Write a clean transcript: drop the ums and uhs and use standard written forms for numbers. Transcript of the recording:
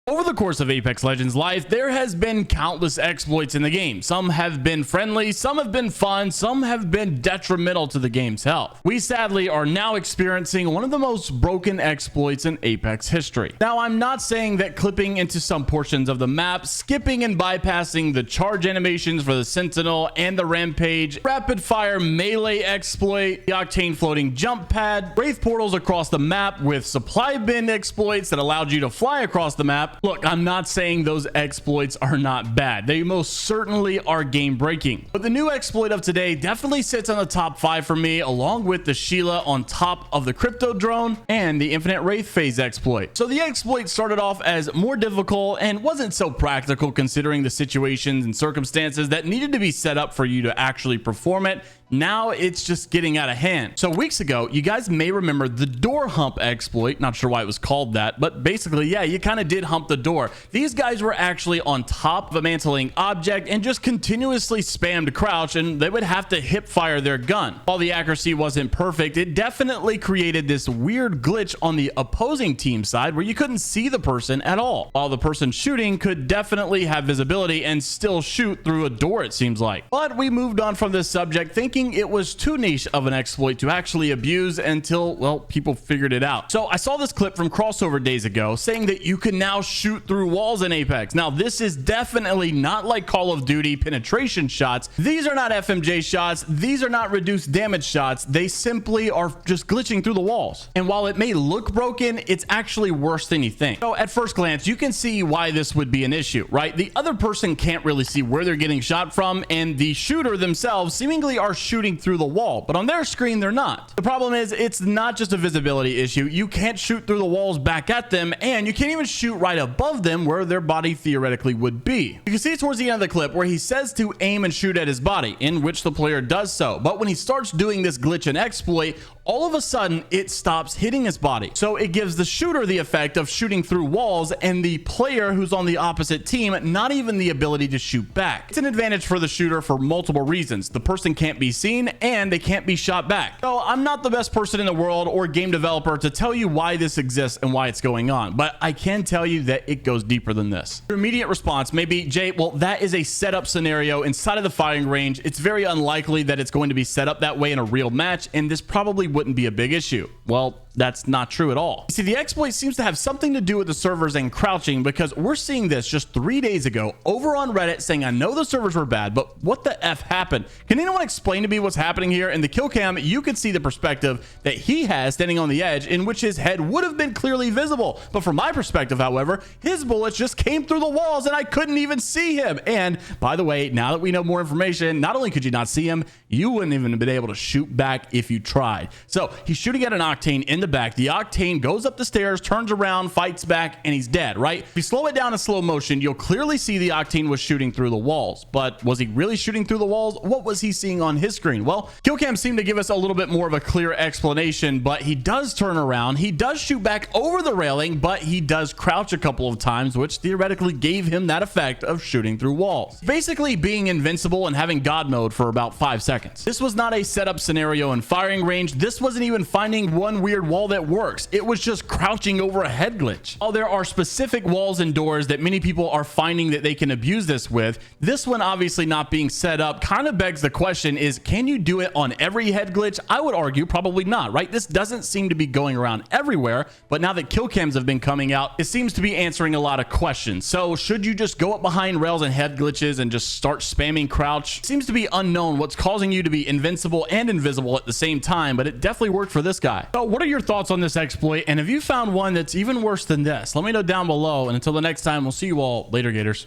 Over the course of Apex Legends life, there has been countless exploits in the game. Some have been friendly, some have been fun, some have been detrimental to the game's health. We sadly are now experiencing one of the most broken exploits in Apex history. Now, I'm not saying that clipping into some portions of the map, skipping and bypassing the charge animations for the Sentinel and the Rampage, rapid fire melee exploit, the Octane floating jump pad, Wraith portals across the map with supply bin exploits that allowed you to fly across the map. Look, I'm not saying those exploits are not bad. They most certainly are game breaking. But the new exploit of today definitely sits on the top 5 for me, along with the Sheila on top of the crypto drone and the infinite Wraith phase exploit. So the exploit started off as more difficult and wasn't so practical considering the situations and circumstances that needed to be set up for you to actually perform it. Now it's just getting out of hand. So weeks ago, you guys may remember the door hump exploit. Not sure why it was called that, but basically, yeah, you kind of did hump the door. These guys were actually on top of a mantling object and just continuously spammed crouch, and they would have to hip fire their gun. While the accuracy wasn't perfect, it definitely created this weird glitch on the opposing team side where you couldn't see the person at all, while the person shooting could definitely have visibility and still shoot through a door, it seems like. But we moved on from this subject thinking it was too niche of an exploit to actually abuse until, well, people figured it out. So I saw this clip from Crossover days ago saying that you can now shoot through walls in Apex. Now, this is definitely not like Call of Duty penetration shots. These are not FMJ shots. These are not reduced damage shots. They simply are just glitching through the walls. And while it may look broken, it's actually worse than you think. So at first glance, you can see why this would be an issue, right? The other person can't really see where they're getting shot from, and the shooter themselves seemingly are shooting through the wall, but on their screen they're not. The problem is it's not just a visibility issue. You can't shoot through the walls back at them, and you can't even shoot right above them where their body theoretically would be. You can see towards the end of the clip where he says to aim and shoot at his body, in which the player does so, but when he starts doing this glitch and exploit, all of a sudden it stops hitting his body. So it gives the shooter the effect of shooting through walls, and the player who's on the opposite team not even the ability to shoot back. It's an advantage for the shooter for multiple reasons. The person can't be seen and they can't be shot back. So I'm not the best person in the world or game developer to tell you why this exists and why it's going on, but I can tell you that it goes deeper than this. Your immediate response may be, Jay, well, that is a setup scenario inside of the firing range. It's very unlikely that it's going to be set up that way in a real match, and this probably wouldn't be a big issue. Well, that's not true at all. You see, the exploit seems to have something to do with the servers and crouching, because we're seeing this just 3 days ago over on Reddit saying, I know the servers were bad, but what the F happened? Can anyone explain to me what's happening here? In the kill cam, you can see the perspective that he has standing on the edge, in which his head would have been clearly visible. But from my perspective, however, his bullets just came through the walls and I couldn't even see him. And by the way, now that we know more information, not only could you not see him, you wouldn't even have been able to shoot back if you tried. So he's shooting at an Octane in the back. The Octane goes up the stairs, turns around, fights back, and he's dead, right? If you slow it down in slow motion, you'll clearly see the Octane was shooting through the walls. But was he really shooting through the walls? What was he seeing on his screen? Well, Killcam seemed to give us a little bit more of a clear explanation, but he does turn around. He does shoot back over the railing, but he does crouch a couple of times, which theoretically gave him that effect of shooting through walls. Basically being invincible and having God mode for about 5 seconds. This was not a setup scenario in firing range. This wasn't even finding one weird wall that works. It was just crouching over a head glitch. While there are specific walls and doors that many people are finding that they can abuse this with, this one obviously not being set up kind of begs the question is, can you do it on every head glitch? I would argue probably not, right? This doesn't seem to be going around everywhere, but now that kill cams have been coming out, it seems to be answering a lot of questions. So should you just go up behind rails and head glitches and just start spamming crouch? It seems to be unknown what's causing you to be invincible and invisible at the same time, but it definitely worked for this guy. So what are your thoughts on this exploit, and have you found one that's even worse than this? Let me know down below, and until the next time, we'll see you all later, Gators.